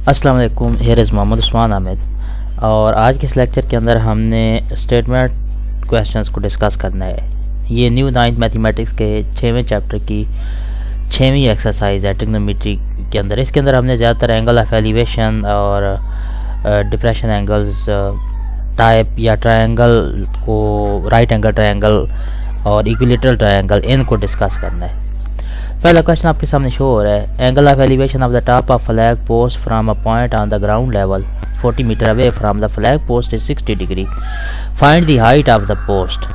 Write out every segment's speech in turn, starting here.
السلام علیکم، here is Muhammad Usman Ahmad, اور آج کے اس لیکچر کے اندر ہم نے اسٹیٹمنٹ کویسچنز کو ڈسکس کرنا ہے۔ یہ نیو 9th میتھمیٹکس کے 6ویں چیپٹر کی 6ویں ایکسرسائز ہے ٹریگنومیٹری کے اندر۔ اس کے اندر ہم نے زیادہ تر اینگل آف ایلیویشن اور ڈپریشن اینگلز ٹائپ یا ٹرائنگل کو، رائٹ اینگل ٹرائنگل اور ایکولیٹرل ٹرائنگل، ان کو ڈسکس کرنا ہے۔ پہلا کوشچن آپ کے سامنے شو ہو رہا ہے، angle of elevation of the top of flag post from a point on the ground level 40 meter away from the flag post is 60 degree, find the height of the post.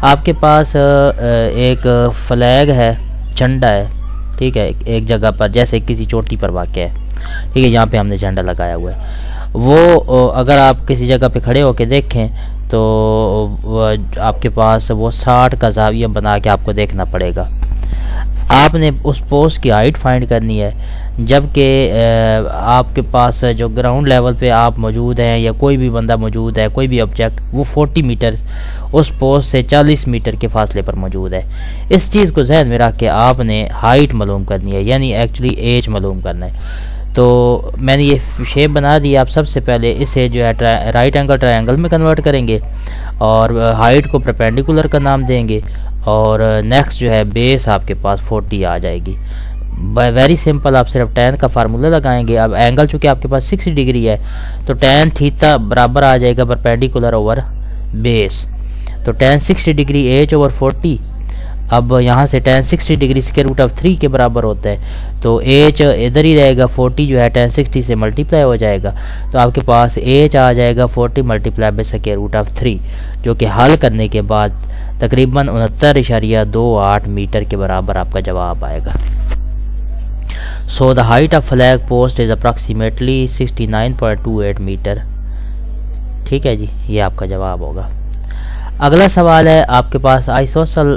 آپ کے پاس ایک flag ہے، جھنڈا ہے، ٹھیک ہے، ایک جگہ پر جیسے کسی چوٹی پر واقع ہے، ٹھیک ہے، یہاں پہ ہم نے جھنڈا لگایا ہوا ہے۔ وہ اگر آپ کسی جگہ پہ کھڑے ہو کے دیکھیں تو آپ کے پاس وہ 60 کا زاویہ بنا کے آپ کو دیکھنا پڑے گا۔ آپ نے اس پوسٹ کی ہائٹ فائنڈ کرنی ہے، جبکہ آپ کے پاس جو گراؤنڈ لیول پہ آپ موجود ہیں یا کوئی بھی بندہ موجود ہے، کوئی بھی آبجیکٹ، وہ 40 میٹر اس پوسٹ سے 40 میٹر کے فاصلے پر موجود ہے۔ اس چیز کو ذہن میں رکھ کے آپ نے ہائٹ معلوم کرنی ہے، یعنی ایکچولی ایج معلوم کرنا ہے۔ تو میں نے یہ شیپ بنا دی۔ آپ سب سے پہلے اسے جو ہے رائٹ اینگل ٹرائنگل میں کنورٹ کریں گے اور ہائٹ کو پرپینڈیکولر کا نام دیں گے، اور نیکسٹ جو ہے بیس آپ کے پاس 40 آ جائے گی۔ ویری سمپل، آپ صرف tan کا فارمولہ لگائیں گے۔ اب اینگل چونکہ آپ کے پاس 60 ڈگری ہے تو tan تھیتا برابر آ جائے گا پرپینڈیکولر اوور بیس، تو tan 60 ڈگری ایج اوور 40۔ اب یہاں سے tan 60 degree square root of 3 کے برابر ہوتا ہے، تو ایج ادھر ہی رہے گا، 40 جو ہے tan 60 سے ملٹیپلائی ہو جائے گا، تو آپ کے پاس ایج آ جائے گا 40 multiply by square root of 3، جو کہ حل کرنے کے بعد تقریباً 69.28 میٹر کے برابر آپ کا جواب آئے گا۔ So the height of flag post is approximately 69.28 metre, ٹھیک ہے جی، یہ آپ کا جواب ہوگا۔ اگلا سوال ہے، آپ کے پاس آئسوسل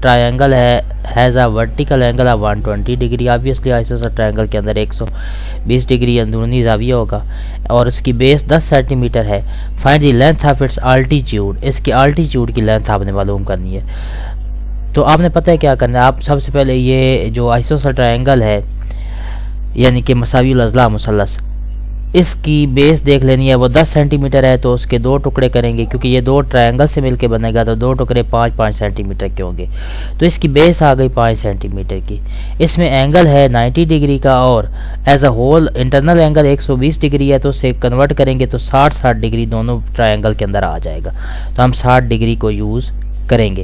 ٹرائنگل ہے، has a vertical angle of 120 degree. Obviously isosceles triangle کے اندر 120 ڈگری اندرونی زاویہ ہوگا اور اس کی بیس 10 سینٹی میٹر ہے۔ Find the length of its altitude, اس کی الٹیٹیوڈ کی لینتھ آپ نے معلوم کرنی ہے۔ تو آپ نے پتہ ہے کیا کرنا ہے، آپ سب سے پہلے یہ جو آئسوسل ٹرائنگل ہے، یعنی کہ مساوی الاضلاع مثلث، اس کی بیس دیکھ لینی ہے، وہ 10 سینٹی میٹر ہے، تو اس کے 2 ٹکڑے کریں گے، کیونکہ یہ 2 ٹرائنگل سے مل کے بنے گا، تو 2 ٹکڑے 5 سینٹی میٹر کے ہوں گے، تو اس کی بیس آ گئی 5 سینٹی میٹر کی۔ اس میں اینگل ہے 90 ڈگری کا، اور as a whole internal angle 120 degree ہے، تو اسے کنورٹ کریں گے تو 60 ڈگری دونوں ٹرائنگل کے اندر آ جائے گا، تو ہم 60 ڈگری کو یوز کریں گے۔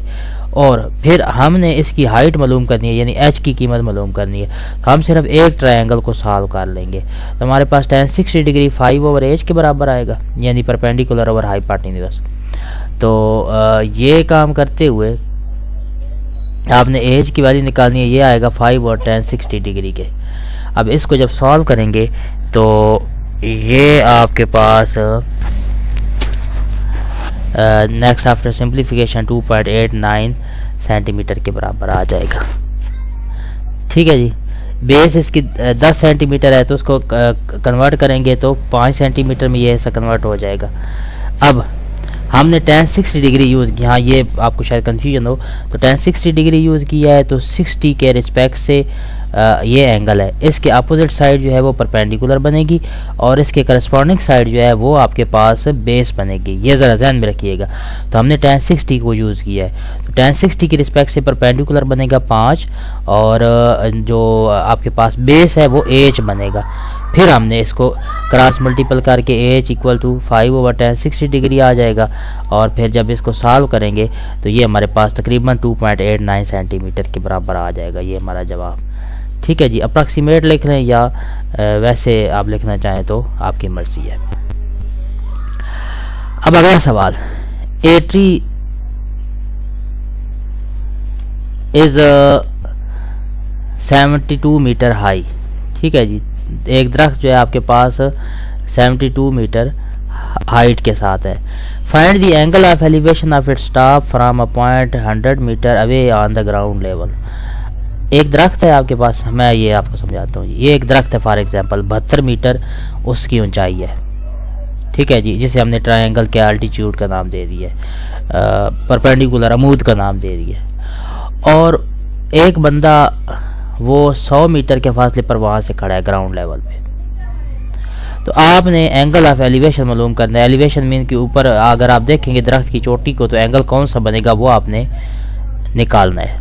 اور پھر ہم نے اس کی ہائٹ معلوم کرنی ہے، یعنی ایچ کی قیمت معلوم کرنی ہے، تو ہم صرف ایک ٹرائنگل کو سالو کر لیں گے، تو ہمارے پاس tan 60 ڈگری 5 اوور ایچ کے برابر آئے گا، یعنی پرپینڈیکولر اوور ہائپوٹینیوس۔ تو یہ کام کرتے ہوئے آپ نے ایج کی ویلیو نکالنی ہے، یہ آئے گا 5 اور tan 60 ڈگری کے۔ اب اس کو جب سالو کریں گے تو یہ آپ کے پاس next after simplification 2.89 centimetre کے برابر آ جائے گا، ٹھیک ہے جی۔ بیس اس کی 10 سینٹی میٹر ہے، تو اس کو کنورٹ کریں گے تو 5 سینٹی میٹر میں یہ ایسا کنورٹ ہو جائے گا۔ اب ہم نے tan 60 ڈگری یوز کیا، ہاں یہ آپ کو شاید کنفیوژن ہو، تو tan 60 ڈگری یوز کیا ہے، تو 60 کے رسپیکٹ سے یہ اینگل ہے، اس کے اپوزٹ سائڈ جو ہے وہ پرپینڈیکولر بنے گی، اور اس کے کرسپونڈنگ سائڈ جو ہے وہ آپ کے پاس بیس بنے گی، یہ ذرا ذہن میں رکھیے گا۔ تو ہم نے tan 60 کو یوز کیا ہے، تو tan 60 کی رسپیکٹ سے پرپینڈیکولر بنے گا 5، اور جو آپ کے پاس بیس ہے وہ ایچ بنے گا۔ پھر ہم نے اس کو کراس ملٹیپل کر کے H equal to 5 over tan 60 degree آ جائے گا، اور پھر جب اس کو سالو کریں گے تو یہ ہمارے پاس تقریباً 2.89 سینٹی میٹر کے برابر آ جائے گا، یہ ہمارا جواب، ٹھیک ہے جی۔ اپروکسیمیٹ لکھ لیں یا ویسے آپ لکھنا چاہیں تو آپ کی مرضی ہے۔ اب اگلا سوال، a tree is 72 meter high, ٹھیک ہے جی، ایک درخت جو ہے آپ کے پاس 72 میٹر ہائٹ کے ساتھ ہے۔ Find the angle of elevation of its top from a point 100 meter away on the ground level. ایک درخت ہے آپ کے پاس، میں یہ آپ کو سمجھاتا ہوں، یہ ایک درخت ہے، فار ایگزامپل 72 میٹر اس کی اونچائی ہے، ٹھیک ہے جی، جسے ہم نے ٹرائنگل کے الٹیٹیوڈ کا نام دے دیا ہے، پرپینڈیکولر عمود کا نام دے دیا ہے، اور ایک بندہ وہ 100 میٹر کے فاصلے پر وہاں سے کھڑا ہے گراؤنڈ لیول پہ، تو آپ نے اینگل آف ایلیویشن معلوم کرنا ہے. ایلیویشن مین کے اوپر اگر آپ دیکھیں گے درخت کی چوٹی کو تو اینگل کون سا بنے گا وہ آپ نے نکالنا ہے.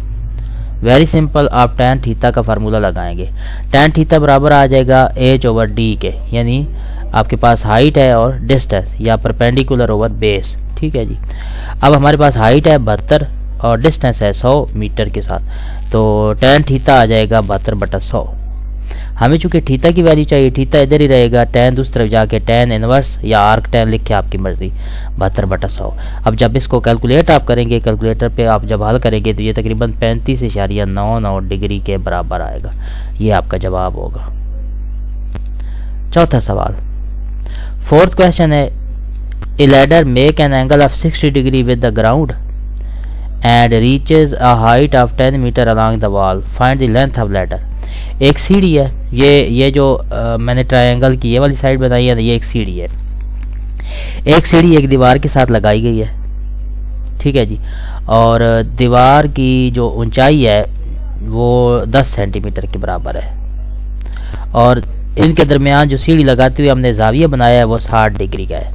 ویری سمپل, آپ ٹین تھیتا کا فارمولہ لگائیں گے. ٹین تھیتا برابر آ جائے گا ایچ اوور ڈی کے, یعنی آپ کے پاس ہائٹ ہے اور ڈسٹینس یا پرپینڈیکولر اوور بیس. ٹھیک ہے جی. اب ہمارے پاس ہائٹ ہے 72 اور ڈسٹینس ہے 100 میٹر کے ساتھ, تو ٹین تھیتا آ جائے گا 72/100. ہمیں چونکہ تھیتا کی ویلیو چاہیے, تھیتا ادھر ہی رہے گا, ٹین دوسری طرف جا کے ٹین انورس یا آرک ٹین لکھے آپ کی مرضی, 72/100. اب جب اس کو کیلکولیٹ آپ کریں گے, کیلکولیٹر پہ آپ جب حل کریں گے تو یہ تقریباً 35.99 ڈگری کے برابر آئے گا. یہ آپ کا جواب ہوگا. چوتھا سوال, فورتھ کویشچن ہے, a ladder make an angle of 60 degree with the ground and reaches a height of 10 meter along the wall. Find the length of ladder. ایک سیڑھی ہے, یہ جو میں نے ٹرائنگل کی یہ والی سائڈ بنائی ہے, یہ ایک سیڑھی ہے. ایک سیڑھی ایک دیوار کے ساتھ لگائی گئی ہے. ٹھیک ہے جی. اور دیوار کی جو اونچائی ہے وہ 10 سینٹی میٹر کے برابر ہے, اور ان کے درمیان جو سیڑھی لگاتے ہوئے ہم نے زاویہ بنایا ہے وہ 60 ڈگری کا ہے.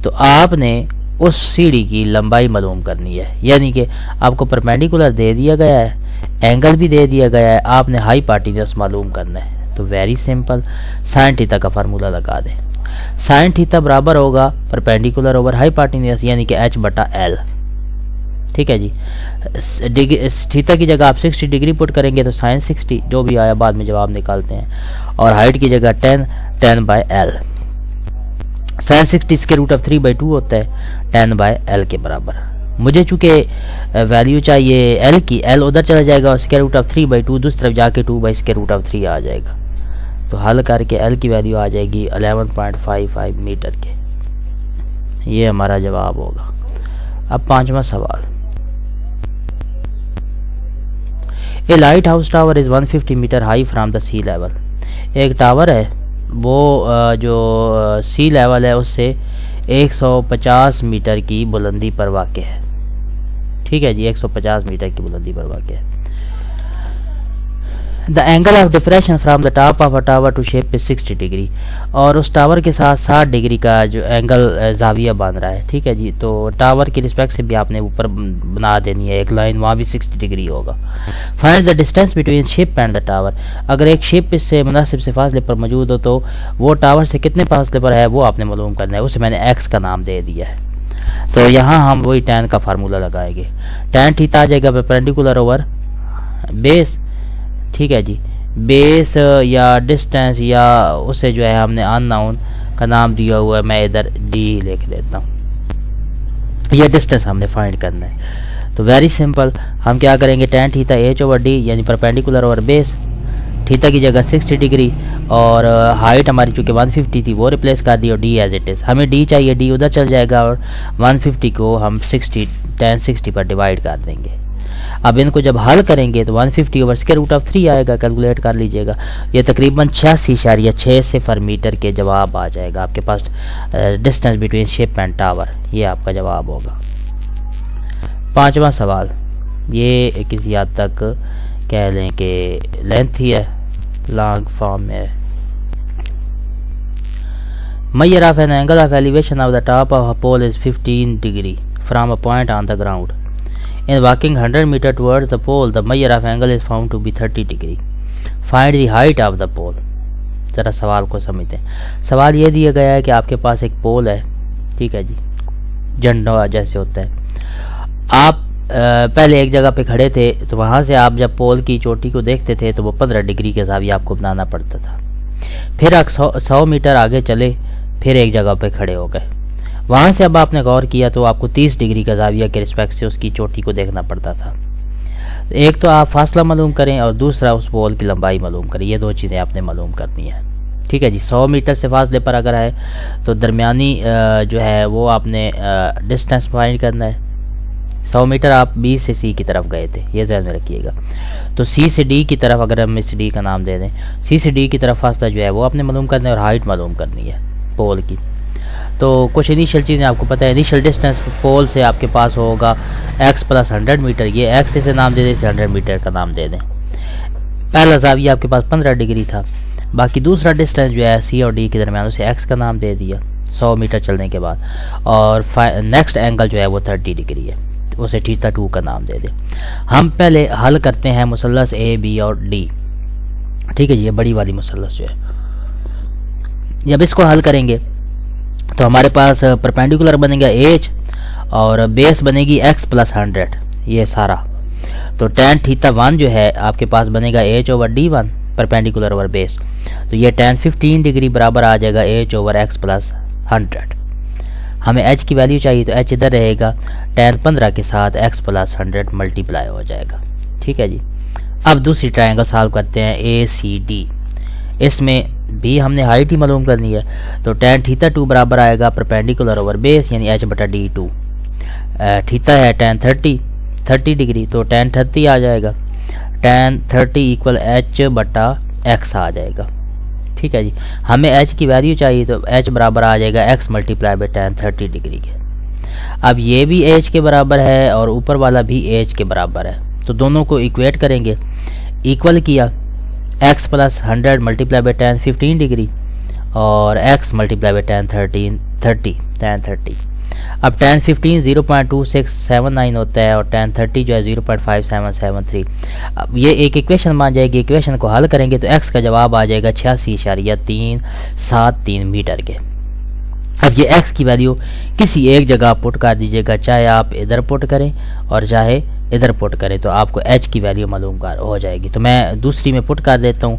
تو آپ نے اس سیڑھی کی لمبائی معلوم کرنی ہے, یعنی کہ آپ کو پرپینڈیکولر دے دیا گیا ہے, اینگل بھی دے دیا گیا ہے, آپ نے ہائی پارٹینیوس معلوم کرنا ہے. تو ویری سمپل, سائن تھیتا کا فارمولہ لگا دیں. سائن تھیتا برابر ہوگا پرپینڈیکولر اوور ہائی پارٹینیوس, یعنی کہ H/L. ٹھیک ہے جی. تھیتا کی جگہ آپ 60 ڈگری پٹ کریں گے تو سائن 60 جو بھی آیا بعد میں جواب نکالتے ہیں, اور ہائٹ کی جگہ 10/L. Sign 60 square root of 3/2 ہوتا ہے, 10/L کے برابر. مجھے چونکہ ویلیو چاہیے L کی, L ادھر چلا جائے گا اور اسکوائر روٹ آف 3/2 دوسری طرف جا کے 2/اسکوائر روٹ آف 3 آ جائے گا. تو حل کر کے L کی ویلیو آ جائے گی 11.55 میٹر کے. یہ ہمارا جواب ہوگا. اب پانچواں سوال, a light house tower is 150 meter high from the sea level. ایک ٹاور ہے وہ جو سی لیول ہے اس سے 150 میٹر کی بلندی پر واقع ہے. ٹھیک ہے جی, 150 میٹر کی بلندی پر واقع ہے. The angle of depression from the top of a tower to ship is 60 degree. اور اس ٹاور کے ساتھ 60 ڈگری کا جو اینگل زاویہ بن رہا ہے. ٹھیک ہے جی. تو ٹاور کی رسپیکٹ سے بھی آپ نے اوپر بنا دینی ہے ایک لائن, وہاں بھی 60 ڈگری ہوگا. Find the distance between ship and the tower. اگر ایک شپ اس سے مناسب سے فاصلے پر موجود ہو تو وہ ٹاور سے کتنے فاصلے پر ہے وہ آپ نے معلوم کرنا ہے. اسے میں نے ایکس کا نام دے دیا ہے. تو یہاں ہم وہی ٹین کا فارمولہ لگائیں گے. ٹین تھیتا آ جائے گا پرپینڈیکولر اوور بیس. ٹھیک ہے جی. بیس یا ڈسٹینس یا اسے جو ہے ہم نے ان ناؤن کا نام دیا ہوا ہے, میں ادھر ڈی لکھ دیتا ہوں. یہ ڈسٹینس ہم نے فائنڈ کرنا ہے. تو ویری سمپل, ہم کیا کریں گے, ٹین تھیتا ایچ اوور ڈی یعنی پرپینڈیکولر اوور بیس, تھیتا کی جگہ 60 ڈگری اور ہائٹ ہماری چونکہ 150 تھی وہ ریپلیس کر دی اور ڈی ایز اٹ از. ہمیں ڈی چاہیے, ڈی ادھر چل جائے گا اور 150 کو ہم 1060 پر ڈیوائڈ کر دیں گے. اب ان کو جب حل کریں گے تو 150 اوور اسکوائر روٹ آف 3 آئے گا, کیلکولیٹ کر لیجئے گا. یہ تقریباً 86.60 میٹر کے جواب آ جائے گا آپ کے پاس distance between ship and tower. یہ آپ کا جواب ہوگا. پانچواں سوال, یہ کسی حد تک کہہ لیں کہ لینتھ ہی ہے, لانگ فارم میں ہے. Measure of an angle of elevation of the top of a pole is 15 degree from a point on the ground. In walking 100 meter towards the pole, the measure of angle is found to be 30 degree. Find the height of the pole. ذرا سوال کو سمجھتے ہیں. سوال یہ دیا گیا ہے کہ آپ کے پاس ایک پول ہے. ٹھیک ہے جی, جھنڈا جیسے ہوتا ہے. آپ پہلے ایک جگہ پہ کھڑے تھے تو وہاں سے آپ جب پول کی چوٹی کو دیکھتے تھے تو وہ 15 ڈگری کے زاویہ آپ کو بنانا پڑتا تھا. پھر آپ 100 میٹر آگے چلے, پھر ایک جگہ پہ کھڑے ہو گئے. وہاں سے اب آپ نے غور کیا تو آپ کو 30 ڈگری کا زاویہ کے رسپیکٹ سے اس کی چوٹی کو دیکھنا پڑتا تھا. ایک تو آپ فاصلہ معلوم کریں اور دوسرا اس پول کی لمبائی معلوم کریں. یہ دو چیزیں آپ نے معلوم کرنی ہیں. ٹھیک ہے جی. 100 میٹر سے فاصلے پر اگر ہے تو درمیانی جو ہے وہ آپ نے ڈسٹینس فائنڈ کرنا ہے. 100 میٹر آپ بی سے سی کی طرف گئے تھے, یہ ذہن میں رکھیے گا. تو سی سے ڈی کی طرف اگر ہم اس ڈی کا نام دے دیں, سی سے ڈی کی طرف فاصلہ جو ہے وہ آپ نے معلوم کرنا ہے اور ہائٹ معلوم کرنی ہے پول کی. تو کچھ انیشیل چیزیں آپ کو پتہ ہے. انیشیل ڈسٹینس پول سے آپ کے پاس ہوگا ایکس پلس 100 میٹر. یہ ایکس سے نام دے دیں, اسے 100 میٹر کا نام دے دیں. پہلا زاویہ آپ کے پاس 15 ڈگری تھا. باقی دوسرا ڈسٹینس جو ہے سی اور ڈی کے درمیان اسے ایکس کا نام دے دیا 100 میٹر چلنے کے بعد، اور نیکسٹ اینگل جو ہے وہ 30 ڈگری ہے، اسے تھیٹا 2 کا نام دے دیں۔ ہم پہلے حل کرتے ہیں مثلث اے بی اور ڈی، ٹھیک ہے جی، یہ بڑی والی مثلث جو ہے، جب اس کو حل کریں گے تو ہمارے پاس پرپینڈیکولر بنے گا ایچ اور بیس بنے گی ایکس پلس 100، یہ سارا تو ٹین تھیٹا 1 جو ہے آپ کے پاس بنے گا H over D 1 perpendicular over base, تو یہ ٹین 15 ڈگری برابر آ جائے گا ایچ اوور ایکس پلس 100۔ ہمیں ایچ کی ویلیو چاہیے تو ایچ ادھر رہے گا، ٹین 15 کے ساتھ ایکس پلس 100 ملٹیپلائی ہو جائے گا، ٹھیک ہے جی۔ اب دوسری ٹرائنگل سالو کرتے ہیں اے سی ڈی، اس میں بھی ہم نے ہائٹ ہی معلوم کرنی ہے، تو ٹین تھیٹا 2 برابر آئے گا پرپینڈیکولر اوور بیس یعنی ایچ بٹا ڈی 2، تھیٹا ہے ٹین 30 ڈگری، تو ٹین 30 آ جائے گا، ٹین 30 ایکول ایچ بٹا ایکس آ جائے گا، ٹھیک ہے جی۔ ہمیں ایچ کی ویلیو چاہیے تو ایچ برابر آ جائے گا X multiply by tan 30 degree کے۔ اب یہ بھی ایچ کے برابر ہے اور اوپر والا بھی ایچ کے برابر ہے، تو دونوں کو ایکویٹ کریں گے، ایکول کیا x plus 100 multiply by ten 15 degree اور ایکس ملٹیپلائی بائی ٹین 30۔ اب ٹین 15 0.2679 ہوتا ہے اور ٹین 30 جو ہے 0.5773۔ اب یہ ایک ایکویشن مان جائے گی، ایکویشن کو حل کریں گے تو ایکس کا جواب آ جائے گا 86.373 میٹر کے۔ اب یہ ایکس کی ویلیو کسی ایک جگہ پٹ کر دیجیے گا، چاہے آپ ادھر پٹ کریں اور چاہے ادھر پٹ کریں، تو آپ کو ایچ کی ویلیو معلوم ہو جائے گی۔ تو میں دوسری میں پٹ کر دیتا ہوں،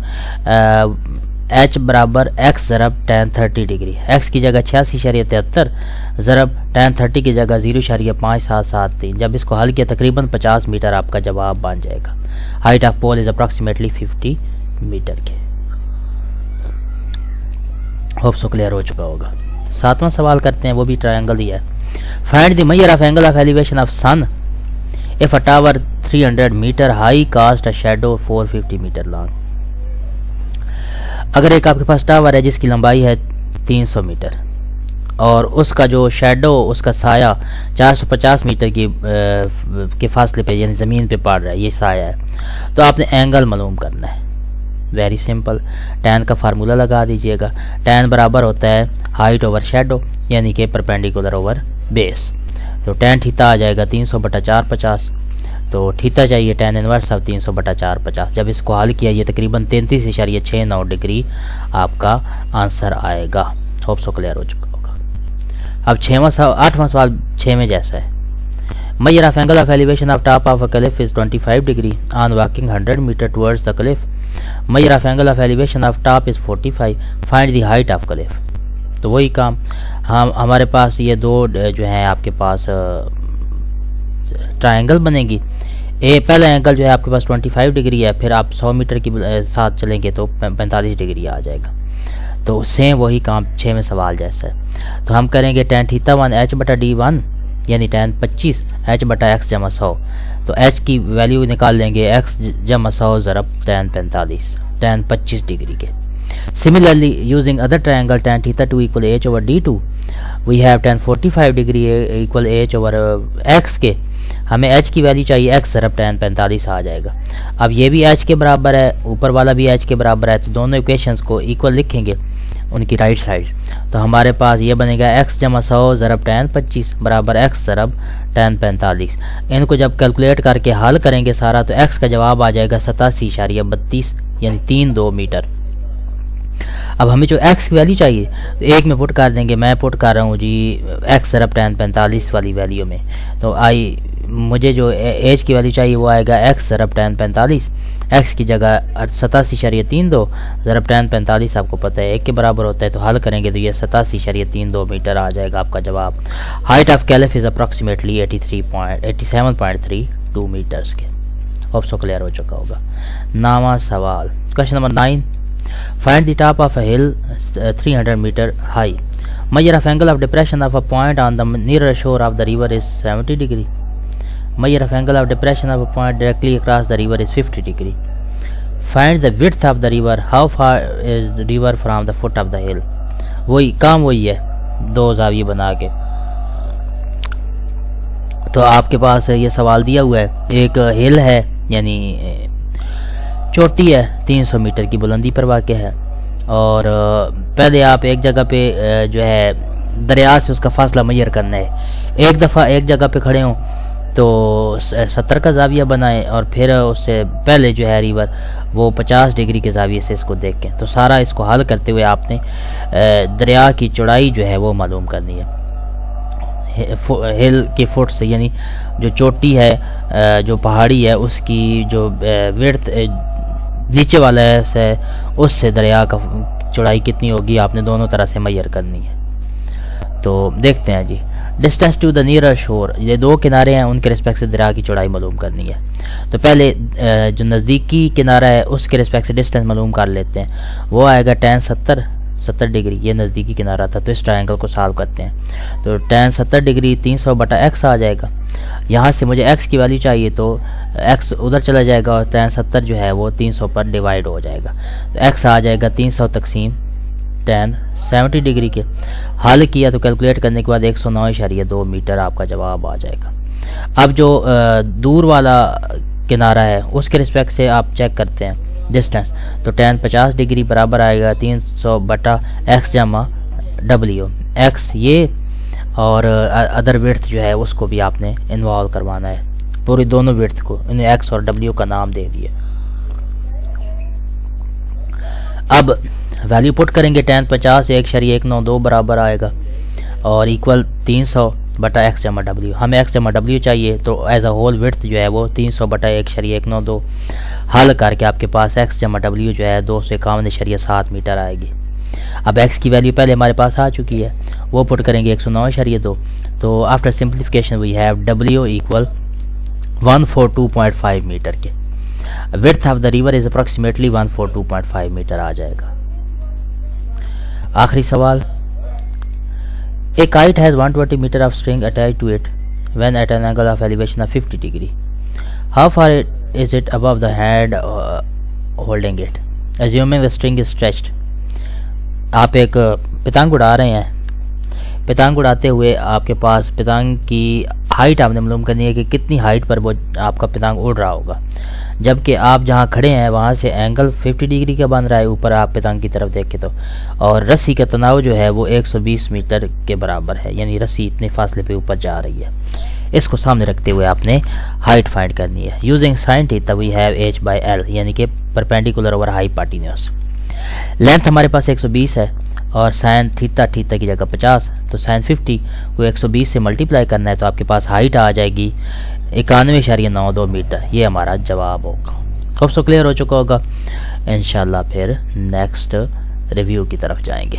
ایچ برابر ایکس ضرب ٹین 30 ڈگری، ایکس کی جگہ 86.73 ضرب ٹین 30 کی جگہ 0.5773۔ جب اس کو حل کیا تقریباً 50 میٹر آپ کا جواب بن جائے گا۔ Height of pole is approximately 50 metre کے۔ ہوپ سو کلیئر ہو چکا ہوگا۔ 7واں سوال کرتے ہیں، وہ بھی ٹرائنگل ہی ہے۔ Find the measure of angle of elevation of sun if a tower 300 meter high cast a shadow 450 meter long۔ اگر ایک آپ کے پاس ٹاور ہے جس کی لمبائی ہے 300 میٹر اور اس کا جو شیڈو، اس کا سایہ 450 میٹر کے فاصلے پہ یعنی زمین پہ پڑ رہا ہے، یہ سایہ ہے، تو آپ نے اینگل معلوم کرنا ہے۔ ویری سمپل، ٹین کا فارمولا لگا دیجئے گا، ٹین برابر ہوتا ہے ہائٹ اوور شیڈو یعنی کہ پرپینڈیکولر اوور بیس، تو ٹین تھیٹا آ جائے گا 300 بٹا 450، تو تھیٹا چاہیے ٹین انورس آف 300 بٹا 450۔ جب اس کو حل کیا یہ تقریباً 33.69 ڈگری آپ کا آنسر آئے گا۔ ہوپ سو کلیئر ہو چکا ہوگا۔ اب 8واں سوال 6 میں جیسا ہے۔ Measure of angle of elevation of top of a cliff is 25 degree on walking 100 metre towards the cliff. Measure of angle of elevation of top is 45، find the height of cliff. تو وہی کام، ہمارے پاس یہ دو جو ہیں آپ کے پاس triangle بنے گی۔ پہلا اینگل جو ہے آپ کے پاس 25 ڈگری ہے، پھر آپ 100 میٹر کے ساتھ چلیں گے تو 45 ڈگری آ جائے گا۔ تو سیم وہی کام 6 میں سوال جیسا ہے۔ تو ہم کریں گے ٹین تھیٹا 1 ایچ بٹا ڈی 1 یعنی ٹین 25 ایچ بٹا ایکس جمع 100، تو ایچ کی ویلیو نکال لیں گے ایکس جمع 100 ضرب ٹین 45، ٹین 25 ڈگری کے۔ Similarly, using other triangle tan theta 2 equal h over d2, we have tan 45 degree equal h over x کے، ہمیں h کی ویلیو چاہیے x ضرب tan 45 آ جائے گا۔ اب یہ بھی h کے برابر ہے، اوپر والا بھی h کے برابر ہے، تو دونوں ایکویشنز کو ایکول لکھیں گے ان کی رائٹ سائڈ، تو ہمارے پاس یہ بنے گا x جمع 100 ضرب tan 25 برابر x ضرب tan 45۔ ان کو جب کیلکولیٹ کر کے حل کریں گے سارا تو x کا جواب آ جائے گا 87.32 یعنی 32 میٹر۔ اب ہمیں جو ایکس کی ویلیو چاہیے تو ایک میں پٹ کر دیں گے، میں پٹ کر رہا ہوں جی ایکس ضرب ٹین 45 والی ویلیو میں، تو مجھے جو ایچ کی ویلیو چاہیے وہ آئے گا ایکس ضرب ٹین 45، ایکس کی جگہ 87.32 ضرب ٹین 45 آپ کو پتہ ہے 1 کے برابر ہوتا ہے، تو حل کریں گے تو یہ 87.32 میٹر آ جائے گا آپ کا جواب۔ Height of cliff is approximately 87.32 meters کے۔ ہوپ سو کلیئر ہو چکا ہوگا۔ 9واں سوال، question number 9، find the top of a hill 300 meter high. Measure of angle of depression of a point on the nearer shore of the river is 70 degree. Measure of angle of depression of a point directly across the river is 50 degree. Find the width of the river. How far is the river from the foot of the hill? وہی کام وہی ہے، دو زاویے بنا کے۔ تو آپ کے پاس یہ سوال دیا ہوا ہے، ایک ہل ہے یعنی چوٹی ہے 300 میٹر کی بلندی پر واقع ہے، اور پہلے آپ ایک جگہ پہ جو ہے دریا سے اس کا فاصلہ میئر کرنا ہے. ایک دفعہ ایک جگہ پہ کھڑے ہوں تو 70 کا زاویہ بنائیں اور پھر اس سے پہلے جو ہے ریور وہ 50 ڈگری کے زاویے سے اس کو دیکھیں. تو سارا اس کو حل کرتے ہوئے آپ نے دریا کی چوڑائی جو ہے وہ معلوم کرنی ہے ہل کے فٹ سے, یعنی جو چوٹی ہے جو پہاڑی ہے اس کی جو وڈتھ نیچے والا ہے اس سے دریا کا چوڑائی کتنی ہوگی آپ نے دونوں طرح سے میئر کرنی ہے. تو دیکھتے ہیں جی. ڈسٹینس ٹو دا نیئر شور, یہ دو کنارے ہیں ان کے رسپیکٹ سے دریا کی چوڑائی معلوم کرنی ہے. تو پہلے جو نزدیکی کنارہ ہے اس کے رسپیکٹ سے ڈسٹینس معلوم کر لیتے ہیں. وہ آئے گا tan 70 ڈگری, یہ نزدیکی کنارہ تھا. تو اس ٹرائنگل کو سالو کرتے ہیں تو tan 70 ڈگری 300/x آ جائے گا. یہاں سے مجھے x کی ویلیو چاہیے تو x ادھر چلا جائے گا اور tan 70 جو ہے وہ 300 پر ڈیوائیڈ ہو جائے گا. تو x آ جائے گا 300 تقسیم tan 70 ڈگری کے. حل کیا تو کیلکولیٹ کرنے کے بعد 109.2 میٹر آپ کا جواب آ جائے گا. اب جو دور والا کنارہ ہے اس کے رسپیکٹ سے آپ چیک کرتے ہیں ڈسٹینس. تو tan 50 ڈگری برابر آئے گا 300/x جمع w. x یہ اور ادر وڈتھ جو ہے اس کو بھی آپ نے انوالو کروانا ہے, پوری دونوں وڈتھ کو انہیں x اور w کا نام دے دیا. اب ویلیو پٹ کریں گے. tan 50 1.192 برابر آئے گا اور ایکول 300/x جمع w. ہمیں x جمع w چاہیے تو ایز اے ہول وڈتھ جو ہے وہ 300/1.192. حل کر کے آپ کے پاس x جمع w جو ہے 251.7 میٹر آئے گی. اب x کی ویلیو پہلے ہمارے پاس آ چکی ہے, وہ پٹ کریں گے 109.2. تو after simplification we have w equal 142.5 metre کے. width of the river is approximately 142.5 metre آ جائے گا. آخری سوال. A kite has 120 meter of string attached to it when at an angle of elevation of 50 degree. How far is it above the hand holding it? Assuming the string is stretched. آپ ایک پتنگ اڑا رہے ہیں. پتنگ اڑاتے ہوئے آپ کے پاس پتنگ کی ہائٹ آپ نے معلوم کرنی ہے کہ کتنی ہائٹ پر وہ آپ کا پتنگ اڑ رہا ہوگا. جبکہ آپ جہاں کھڑے ہیں وہاں سے اینگل 50 ڈگری کا بن رہا ہے اوپر آپ پتنگ کی طرف دیکھیں تو, اور رسی کا تناؤ جو ہے وہ 120 میٹر کے برابر ہے, یعنی رسی اتنے فاصلے پہ اوپر جا رہی ہے. اس کو سامنے رکھتے ہوئے آپ نے ہائٹ فائنڈ کرنی ہے. Using sine theta we have h/l, یعنی کہ پرپینڈیکولر اوور ہائپوٹینیوس. لینتھ ہمارے پاس 120 ہے اور سائن تھیٹا کی جگہ 50, تو سائن 50 کو 120 سے ملٹیپلائی کرنا ہے تو آپ کے پاس ہائٹ آ جائے گی 91.92 میٹر. یہ ہمارا جواب ہوگا. خوب سو کلیئر ہو چکا ہوگا. انشاءاللہ پھر نیکسٹ ریویو کی طرف جائیں گے.